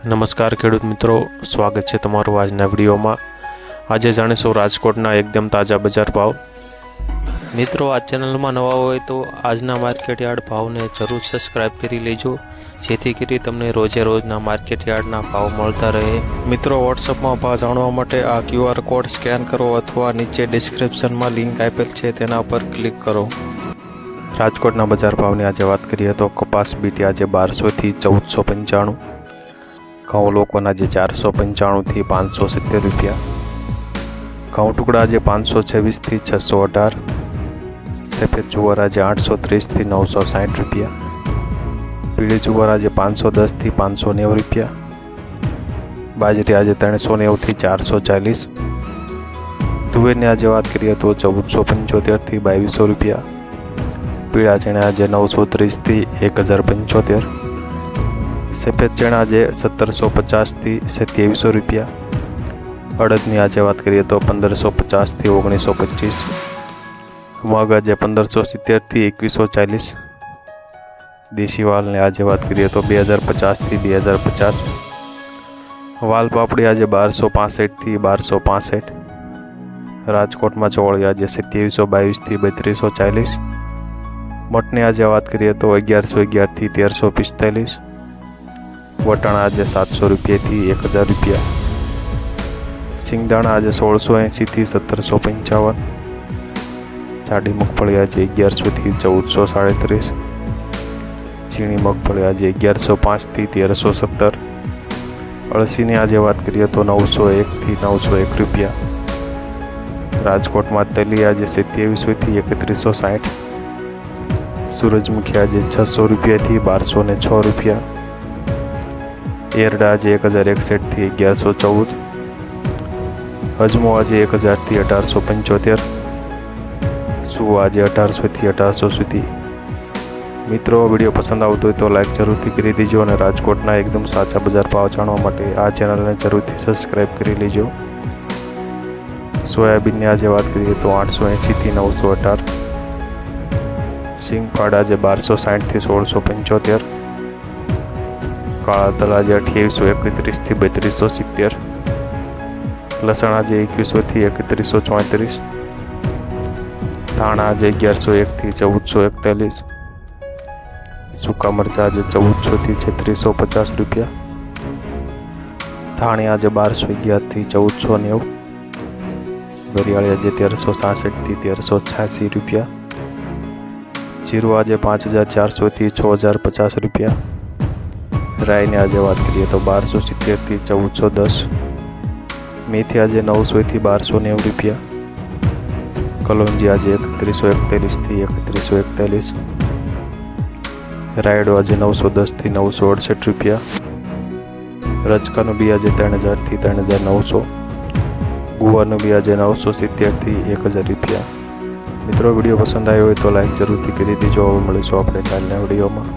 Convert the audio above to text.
નમસ્કાર ખેડૂત મિત્રો, સ્વાગત છે તમારું આજના વિડીયોમાં। આજે જાણીશું રાજકોટના એકદમ તાજા બજાર ભાવ। મિત્રો, આ ચેનલમાં નવા હોય તો આજના માર્કેટ યાર્ડ ભાવને જરૂર સબસ્ક્રાઇબ કરી લેજો, જેથી કરી તમને રોજે રોજના માર્કેટ યાર્ડના ભાવ મળતા રહે। મિત્રો, વોટ્સઅપમાં ભાવ જાણવા માટે આ QR કોડ સ્કેન કરો અથવા નીચે ડિસ્ક્રિપ્શનમાં લિંક આપેલ છે તેના પર ક્લિક કરો। રાજકોટના બજાર ભાવની આજે વાત કરીએ તો કપાસ બીટી આજે 1200 થી 1495, ઘઉં લોકોના આજે 495 થી 570 રૂપિયા, ઘઉં ટુકડા આજે 526 થી 618, સફેદ જુવાર આજે 830 થી 960 રૂપિયા, પીળી જુવાર આજે 510 થી 590 રૂપિયા, બાજરી આજે 390 થી 440, તુવેરની આજે વાત કરીએ તો 1475 થી 2200 રૂપિયા, પીળા ચણા આજે 930 થી 1075, સફેદ ચણા આજે 1750 થી 2700 રૂપિયા, અડદની આજે વાત કરીએ તો 1550 થી 1925, મગ આજે 1570 થી 2140, દેશી વાલને આજે વાત કરીએ તો 2050 થી 2050, વાલ પાપડી આજે 1265 થી 1265, રાજકોટમાં ચોળી આજે 2722 થી 3240, મટની આજે વાત કરીએ તો 1111 થી 1345, વટાણા આજે 700 રૂપિયાથી 1000 રૂપિયા, સિંગદાણા આજે 1680 થી 1755, જાડી મગફળી આજે 1100 થી 1437, ઝીણી મગફળી આજે 1105 થી 1317, અળસીની આજે વાત કરીએ તો 901 થી 901 રૂપિયા, રાજકોટમાં તલી આજે 2700 થી 3160, સૂરજમુખી આજે 600 રૂપિયાથી 1206 રૂપિયા, એરડા આજે 1061 થી 1114, અજમો આજે 1000 થી 1875, સુવા આજે 1800 થી 1800 સુધી। મિત્રો, વિડીયો પસંદ આવતો હોય તો લાઈક જરૂરથી કરી દેજો અને રાજકોટના એકદમ સાચા બજાર ભાવ જાણવા માટે આ ચેનલને જરૂરથી સબસ્ક્રાઇબ કરી લેજો। સોયાબીનની આજે વાત કરીએ તો 880 થી 918, સિંગફાડ આજે 1260 થી 1675, કાળા તલ આજે 2831 થી 3270, લસણ આજે 2100 થી 3134, ધાણા આજે 1101 થી 1441, સૂકા મરચા આજે 1400 થી 3650 રૂપિયા, ધાણી આજે 1211 થી 1490, વરિયાળી આજે 1366 થી 1386 રૂપિયા, જીરું આજે 5400 થી 6050 રૂપિયા, રાઈની આજે વાત કરીએ તો 1270 થી 1410, મેથી આજે 900 થી 1290 રૂપિયા, કલોંજી આજે 3141 થી 3141, રાયડો આજે 910 થી 968 રૂપિયા, રચકાનું બી આજે 3000 થી 3900, ગુવારનું બી આજે 970 થી 1000 રૂપિયા। મિત્રો, વિડીયો પસંદ આવ્યો હોય તો લાઈક જરૂરથી કરી દેજો। હવે મળીશું આપણે કાલના વિડીયોમાં।